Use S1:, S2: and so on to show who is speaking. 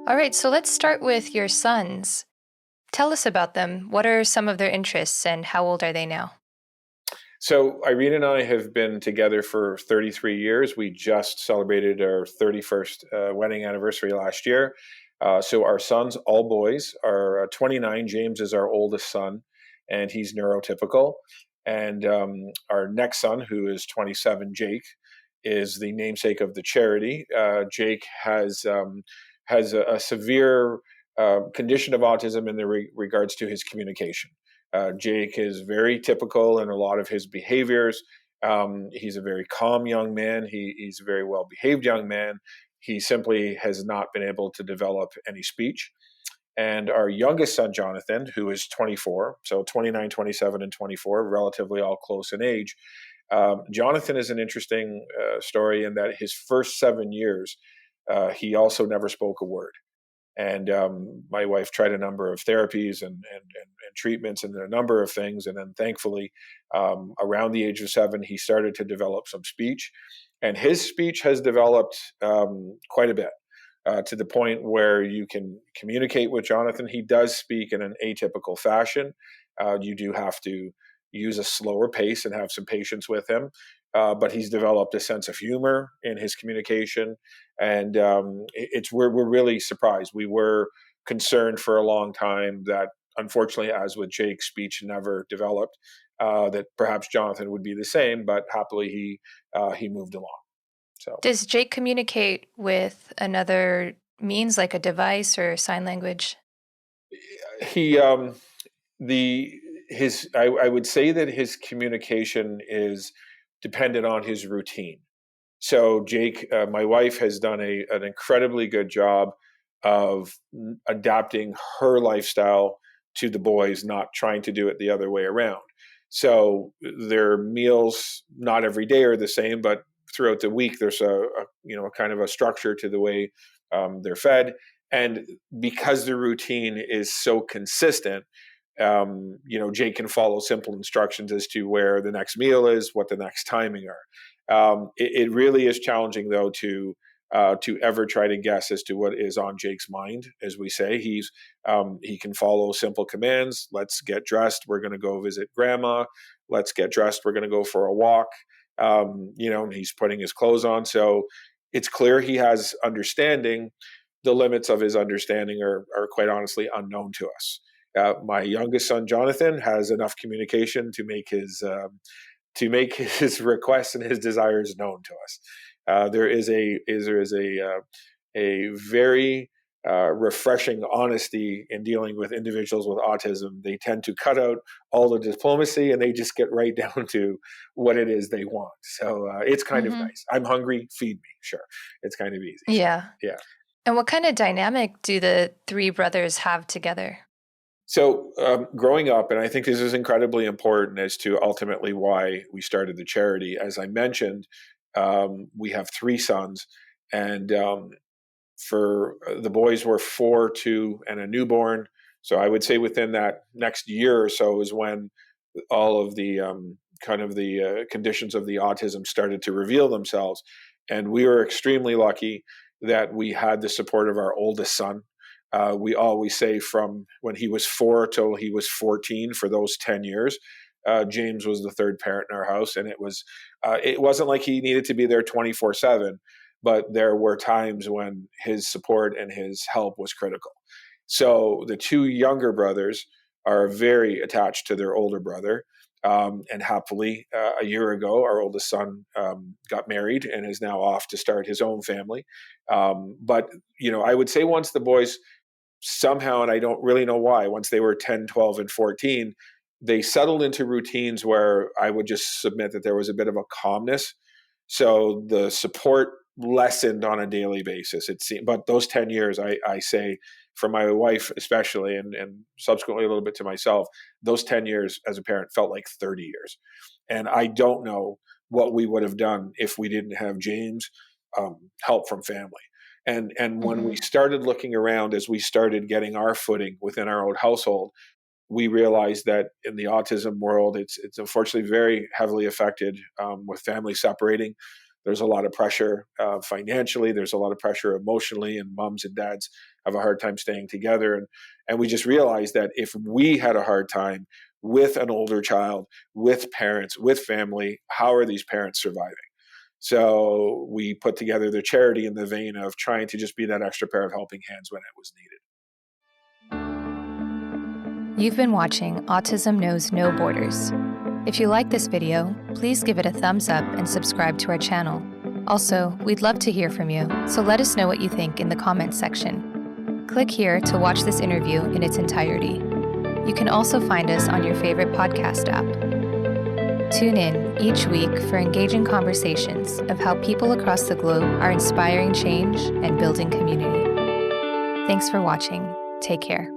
S1: All right, so let's start with your sons. Tell us about them. What are some of their interests and how old are they now?
S2: So Irene and I have been together for 33 years. We just celebrated our 31st wedding anniversary last year. So our sons, all boys, are 29. James is our oldest son, and he's neurotypical. And our next son, who is 27, Jake, is the namesake of the charity. Jake has a severe condition of autism in the regards to his communication. Jake is very typical in a lot of his behaviors. He's a very calm young man. He's a very well behaved young man. He simply has not been able to develop any speech. And our youngest son, Jonathan, who is 24, so 29, 27, and 24, relatively all close in age. Jonathan is an interesting story in that his first 7 years, he also never spoke a word. And my wife tried a number of therapies and treatments and a number of things. And then thankfully, around the age of 7, he started to develop some speech. And his speech has developed quite a bit to the point where you can communicate with Jonathan. He does speak in an atypical fashion. You do have to use a slower pace and have some patience with him. But he's developed a sense of humor in his communication, and we're really surprised. We were concerned for a long time that, unfortunately, as with Jake, speech never developed. That perhaps Jonathan would be the same, but happily he moved along. So
S1: Does Jake communicate with another means like a device or sign language?
S2: he the his I would say that his communication is dependent on his routine. So Jake, my wife, has done an incredibly good job of adapting her lifestyle to the boys, not trying to do it the other way around. So their meals, not every day, are the same, but throughout the week, there's a kind of a structure to the way they're fed, and because the routine is so consistent, Jake can follow simple instructions as to where the next meal is, what the next timing are. It really is challenging, though, to ever try to guess as to what is on Jake's mind. As we say, he can follow simple commands. Let's get dressed. We're going to go visit grandma. Let's get dressed. We're going to go for a walk. And he's putting his clothes on. So it's clear he has understanding. The limits of his understanding are quite honestly unknown to us. My youngest son, Jonathan, has enough communication to make his requests and his desires known to us. There is a very refreshing honesty in dealing with individuals with autism. They tend to cut out all the diplomacy and they just get right down to what it is they want. So it's kind of
S1: Mm-hmm.
S2: nice. I'm hungry, feed me. Sure, it's kind of easy. So
S1: Yeah.
S2: yeah.
S1: And what kind of dynamic do the three brothers have together?
S2: So growing up, and I think this is incredibly important as to ultimately why we started the charity. As I mentioned, we have 3 sons, and for the boys were 4, 2, and a newborn. So I would say within that next year or so is when all of the conditions of the autism started to reveal themselves. And we were extremely lucky that we had the support of our oldest son. We always say from when he was 4 till he was 14, for those 10 years, James was the third parent in our house. And it wasn't like he needed to be there 24/7, but there were times when his support and his help was critical. So the 2 younger brothers are very attached to their older brother. And happily, a year ago, our oldest son got married and is now off to start his own family. But I would say once the boys somehow, and I don't really know why, once they were 10, 12, and 14, they settled into routines where I would just submit that there was a bit of a calmness. So the support lessened on a daily basis, it seemed. But those 10 years, I say, for my wife especially, and subsequently a little bit to myself, those 10 years as a parent felt like 30 years. And I don't know what we would have done if we didn't have James' help from family. And when we
S1: Mm-hmm.
S2: started looking around, as we started getting our footing within our own household, we realized that in the autism world, it's unfortunately very heavily affected with families separating. There's a lot of pressure financially. There's a lot of pressure emotionally, and moms and dads have a hard time staying together. And we just realized that if we had a hard time with an older child, with parents, with family, how are these parents surviving? So we put together the charity in the vein of trying to just be that extra pair of helping hands when it was needed.
S1: You've been watching Autism Knows No Borders. If you like this video, please give it a thumbs up and subscribe to our channel. Also, we'd love to hear from you, so let us know what you think in the comments section. Click here to watch this interview in its entirety. You can also find us on your favorite podcast app. Tune in each week for engaging conversations of how people across the globe are inspiring change and building community. Thanks for watching. Take care.